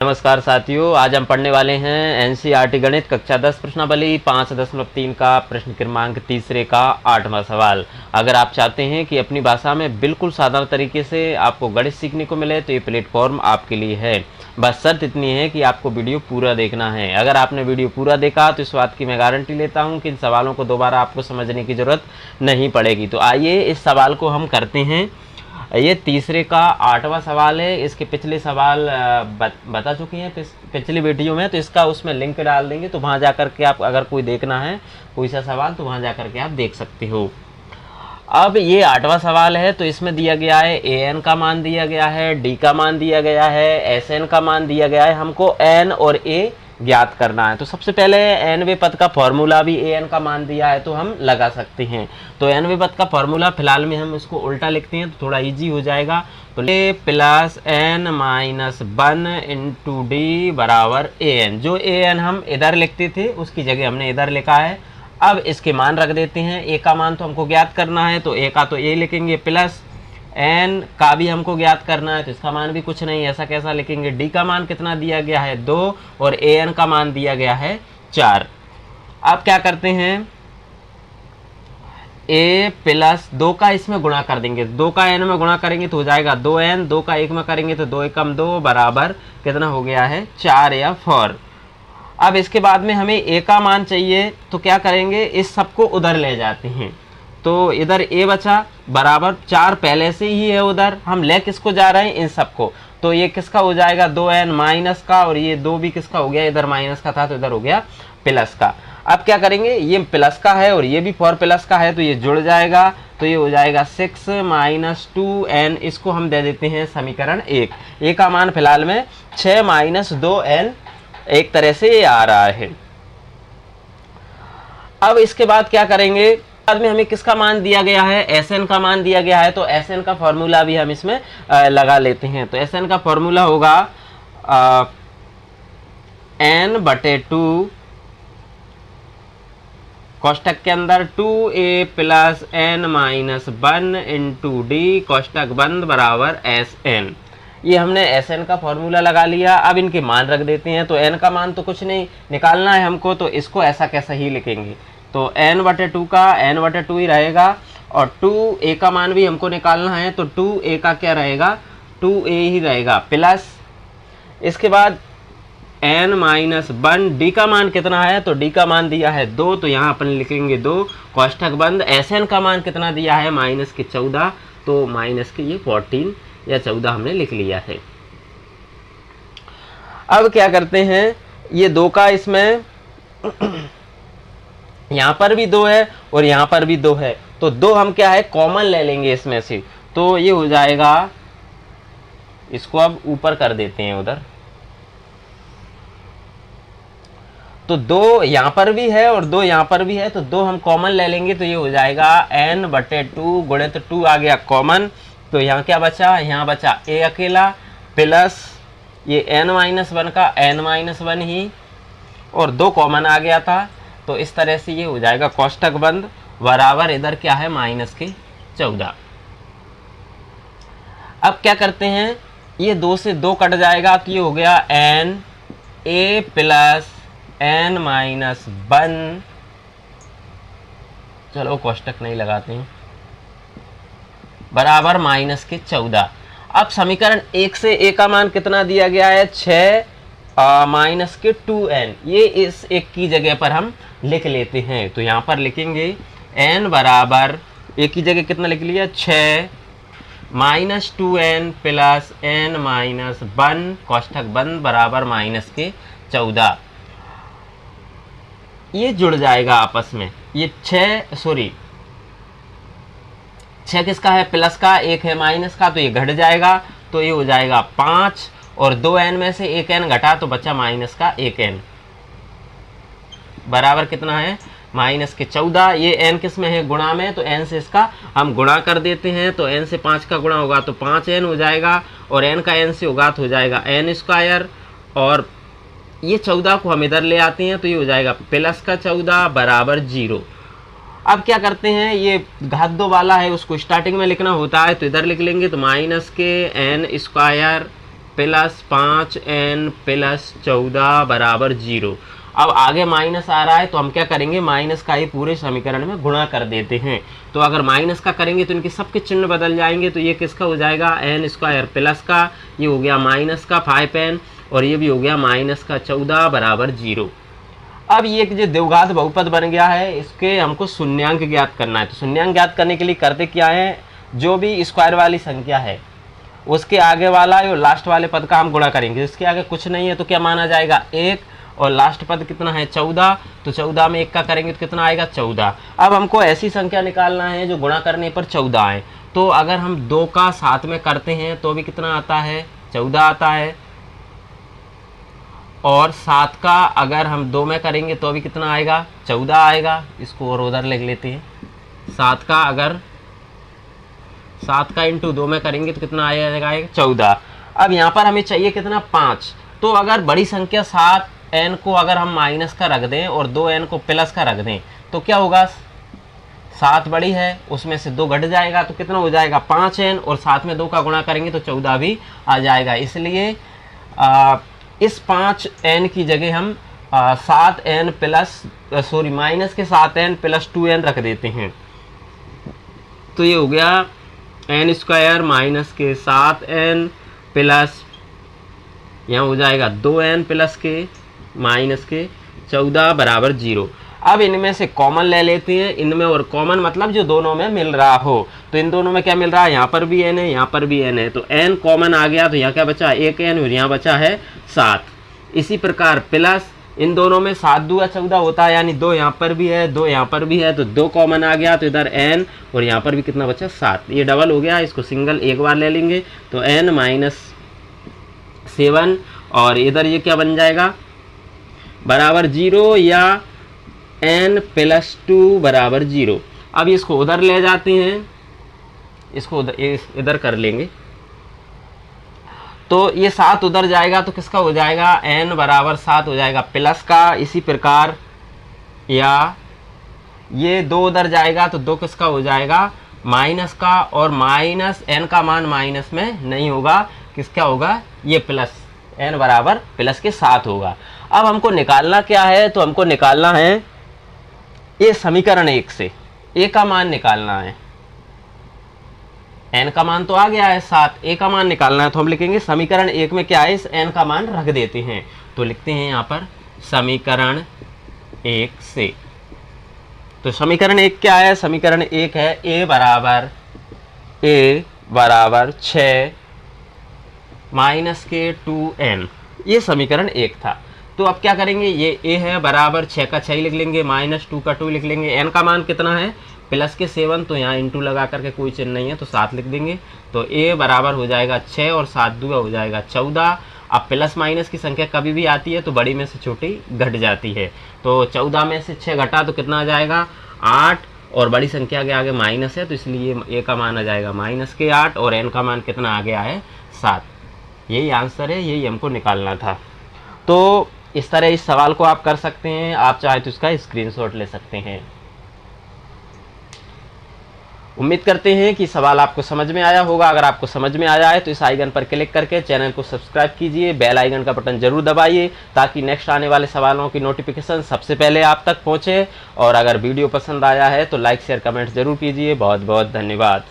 नमस्कार साथियों, आज हम पढ़ने वाले हैं एनसीईआरटी गणित कक्षा 10 प्रश्नावली 5.3 का प्रश्न क्रमांक तीसरे का 8वां सवाल। अगर आप चाहते हैं कि अपनी भाषा में बिल्कुल साधारण तरीके से आपको गणित सीखने को मिले तो ये प्लेटफॉर्म आपके लिए है। बस शर्त इतनी है कि आपको वीडियो पूरा देखना है। अगर आपने वीडियो पूरा देखा तो इस बात की मैं गारंटी लेता हूँ कि इन सवालों को दोबारा आपको समझने की ज़रूरत नहीं पड़ेगी। तो आइए इस सवाल को हम करते हैं। ये तीसरे का 8वां सवाल है। इसके पिछले सवाल बता चुके हैं पिछली वीडियो में, तो इसका उसमें लिंक डाल देंगे, तो वहाँ जा कर के आप अगर कोई देखना है कोई सा सवाल तो वहाँ जा कर के आप देख सकते हो। अब ये 8वां सवाल है, तो इसमें दिया गया है an का मान दिया गया है, d का मान दिया गया है, sn का मान दिया गया है। हमको n और a ज्ञात करना है। तो सबसे पहले nवें पद का फॉर्मूला भी an का मान दिया है तो हम लगा सकते हैं। तो nवें पद का फॉर्मूला फिलहाल में हम इसको उल्टा लिखते हैं तो थोड़ा इजी हो जाएगा। तो a plus n minus 1 into D बराबर an। जो an हम इधर लिखते थे उसकी जगह हमने इधर लिखा है। अब इसके मान रख देते हैं। a का मान तो हमको ज्ञात करना है तो a का तो a लिखेंगे, प्लस n का भी हमको ज्ञात करना है तो इसका मान भी कुछ नहीं, ऐसा कैसा लिखेंगे। d का मान कितना दिया गया है 2 और an का मान दिया गया है 4। अब क्या करते हैं, a प्लस 2 का इसमें गुणा कर देंगे, 2 का n में गुणा करेंगे तो हो जाएगा 2n, 2 का 1 में करेंगे तो 2 एकम 2 बराबर कितना हो गया है 4 या 4। अब इसके बाद में हमें a का मान चाहिए तो क्या करेंगे, इस सबको उधर ले जाते हैं। तो इधर a बचा बराबर 4 पहले से ही है उधर, हम ले किसको जा रहे हैं इन सबको। तो ये किसका हो जाएगा 2n माइनस का, और ये 2 भी किसका हो गया, इधर माइनस का था तो इधर हो गया प्लस का। अब क्या करेंगे, ये प्लस का है और ये भी 4 प्लस का है तो ये जुड़ जाएगा, तो ये हो जाएगा 6 माइनस 2n। इसको हम दे देते हैं समीकरण 1। a का मान फिलहाल में 6 माइनस 2n एक तरह से ये आ रहा है। अब इसके बाद क्या करेंगे, बाद में हमें किसका मान दिया गया है, Sn का मान दिया गया है तो Sn का फॉर्मूला भी हम इसमें लगा लेते हैं। तो Sn का फॉर्मूला होगा n/2 कोष्टक के अंदर 2a plus n minus 1 into d कोष्टक बंद बराबर Sn। ये हमने Sn का फॉर्मूला लगा लिया। अब इनके मान रख देते हैं। तो n का मान तो कुछ नहीं निकालना है हमको, तो इसको ऐसा कैसा ही लिखेंगे। तो n/2 का n/2 ही रहेगा, और 2a का मान भी हमको निकालना है तो 2a का क्या रहेगा 2a ही रहेगा, प्लस इसके बाद n माइनस 1। d का मान कितना है, तो d का मान दिया है 2 तो यहाँ अपन लिखेंगे 2 कोष्टक बंद। Sn का मान कितना दिया है माइनस के 14, तो माइनस के ये 14 या 14 हमने लिख लिया है। अब क्या करते हैं, ये 2 का इसमें यहाँ पर भी 2 है और यहाँ पर भी 2 है, तो 2 हम क्या है कॉमन ले लेंगे इसमें से, तो ये हो जाएगा, इसको अब ऊपर कर देते हैं उधर। तो 2 यहाँ पर भी है और 2 यहाँ पर भी है, तो 2 हम कॉमन ले लेंगे तो ये हो जाएगा n/2 गुणित 2 आ गया कॉमन। तो यहाँ क्या बचा, यहाँ बचा a अकेला प्लस ये n-1 का n-1 ही, और 2 कॉमन आ गया था तो इस तरह से ये हो जाएगा कोष्टक बंद बराबर इधर क्या है माइनस के 14। अब क्या करते हैं, ये 2 से 2 कट जाएगा तो ये हो गया n a प्लस n-1, चलो कोष्टक नहीं लगाते हैं, बराबर माइनस के 14। अब समीकरण 1 से a का मान कितना दिया गया है 6 माइनस के 2n, ये इस एक की जगह पर हम लिख लेते हैं। तो यहाँ पर लिखेंगे n बराबर एक की जगह कितना लिख लिया 6 minus 2n plus n minus 1 कोष्टक बंद बराबर माइनस के 14। ये जुड़ जाएगा आपस में, ये 6 किसका है प्लस का, 1 है माइनस का, तो ये घट जाएगा तो ये हो जाएगा 5, और 2n में से 1n घटा तो बचा माइनस का 1n बराबर कितना है माइनस के 14। ये n किस में है गुणा में, तो n से इसका हम गुणा कर देते हैं, तो n से 5 का गुणा होगा तो 5n हो जाएगा, और n का n से होगा तो हो जाएगा n², और ये 14 को हम इधर ले आते हैं तो ये हो जाएगा प्लस का 14 बराबर 0। अब क्या करते हैं, ये घात 2 वाला है उसको स्टार्टिंग में लिखना होता है तो इधर लिख लेंगे, तो माइनस के n² प्लस 5n प्लस 14 बराबर 0। अब आगे माइनस आ रहा है तो हम क्या करेंगे, माइनस का ही पूरे समीकरण में गुणा कर देते हैं। तो अगर माइनस का करेंगे तो इनके सबके चिन्ह बदल जाएंगे। तो ये किसका हो जाएगा, एन स्क्वायर प्लस का, ये हो गया माइनस का 5n, और ये भी हो गया माइनस का 14 बराबर 0। अब ये जो द्विघात बहुपद बन गया है, इसके हमको शून्यांक ज्ञात करना है। तो शून्यांक ज्ञात करने के लिए करते क्या है, जो भी स्क्वायर वाली संख्या है उसके आगे वाला और लास्ट वाले पद का हम गुणा करेंगे। जिसके आगे कुछ नहीं है तो क्या माना जाएगा, 1, और लास्ट पद कितना है 14, तो 14 में 1 का करेंगे तो कितना आएगा 14। अब हमको ऐसी संख्या निकालना है जो गुणा करने पर 14 आए। तो अगर हम 2 का 7 में करते हैं तो भी कितना आता है, 14 आता है, और 7 का अगर हम 2 में करेंगे तो भी कितना आएगा, 14 आएगा। इसको और उधर लिख लेते हैं, 7 का अगर 7 का इंटू 2 में करेंगे तो कितना आएगा 14। अब यहाँ पर हमें चाहिए कितना 5। तो अगर बड़ी संख्या 7n को अगर हम माइनस का रख दें और 2n को प्लस का रख दें तो क्या होगा, 7 बड़ी है उसमें से 2 घट जाएगा तो कितना हो जाएगा 5n, और 7 में 2 का गुणा करेंगे तो 14 भी आ जाएगा। इसलिए इस 5n की जगह हम 7n प्लस माइनस के 7n प्लस 2n रख देते हैं। तो ये हो गया n स्क्वायर माइनस के 7n प्लस, यहाँ हो जाएगा 2n प्लस के माइनस के 14 बराबर 0। अब इनमें से कॉमन ले लेते हैं, इनमें और कॉमन मतलब जो दोनों में मिल रहा हो। तो इन दोनों में क्या मिल रहा है, यहाँ पर भी n है, यहाँ पर भी n है, तो n कॉमन आ गया। तो यहाँ क्या बचा, 1n, और यहाँ बचा है 7। इसी प्रकार प्लस इन दोनों में 7 दूगा 14 होता है, यानी 2 यहाँ पर भी है 2 यहाँ पर भी है, तो 2 कॉमन आ गया। तो इधर n और यहाँ पर भी कितना बचा 7, ये डबल हो गया। इसको सिंगल एक बार ले लेंगे तो n माइनस 7, और इधर ये क्या बन जाएगा बराबर 0, या n प्लस 2 बराबर 0। अब इसको उधर ले जाते हैं, इसको इधर कर लेंगे तो ये 7 उधर जाएगा तो किसका हो जाएगा, n बराबर 7 हो जाएगा प्लस का। इसी प्रकार या ये 2 उधर जाएगा तो 2 किसका हो जाएगा माइनस का, और माइनस n का मान माइनस में नहीं होगा, किसका होगा ये प्लस, n बराबर प्लस के 7 होगा। अब हमको निकालना क्या है, तो हमको निकालना है ये समीकरण 1 से a का मान निकालना है। n का मान तो आ गया है 7, a का मान निकालना है। तो हम लिखेंगे समीकरण 1 में क्या है, इस n का मान रख देते हैं। तो लिखते हैं यहाँ पर समीकरण 1 से। तो समीकरण 1 क्या है, समीकरण 1 है a बराबर 6 माइनस के 2n, ये समीकरण 1 था। तो अब क्या करेंगे, ये a है बराबर 6 का 6 लिख लेंगे, माइनस 2 का 2 लिख लेंगे। n का मान कितना है प्लस के 7, तो यहाँ इंटू लगा करके कोई चिन्ह नहीं है तो 7 लिख देंगे। तो a बराबर हो जाएगा 6 और 7 दूगा हो जाएगा 14। अब प्लस माइनस की संख्या कभी भी आती है तो बड़ी में से छोटी घट जाती है। तो 14 में से 6 घटा तो कितना आ जाएगा 8, और बड़ी संख्या के आगे माइनस है तो इसलिए a का मान आ जाएगा माइनस के 8, और n का मान कितना आ गया है 7। यही आंसर है, यही हमको निकालना था। तो इस तरह इस सवाल को आप कर सकते हैं, आप चाहे तो इसका स्क्रीनशॉट ले सकते हैं। उम्मीद करते हैं कि सवाल आपको समझ में आया होगा। अगर आपको समझ में आया है तो इस आइकन पर क्लिक करके चैनल को सब्सक्राइब कीजिए, बेल आइकन का बटन जरूर दबाइए ताकि नेक्स्ट आने वाले सवालों की नोटिफिकेशन सबसे पहले आप तक पहुंचे। और अगर वीडियो पसंद आया है तो लाइक शेयर कमेंट जरूर कीजिए। बहुत बहुत धन्यवाद।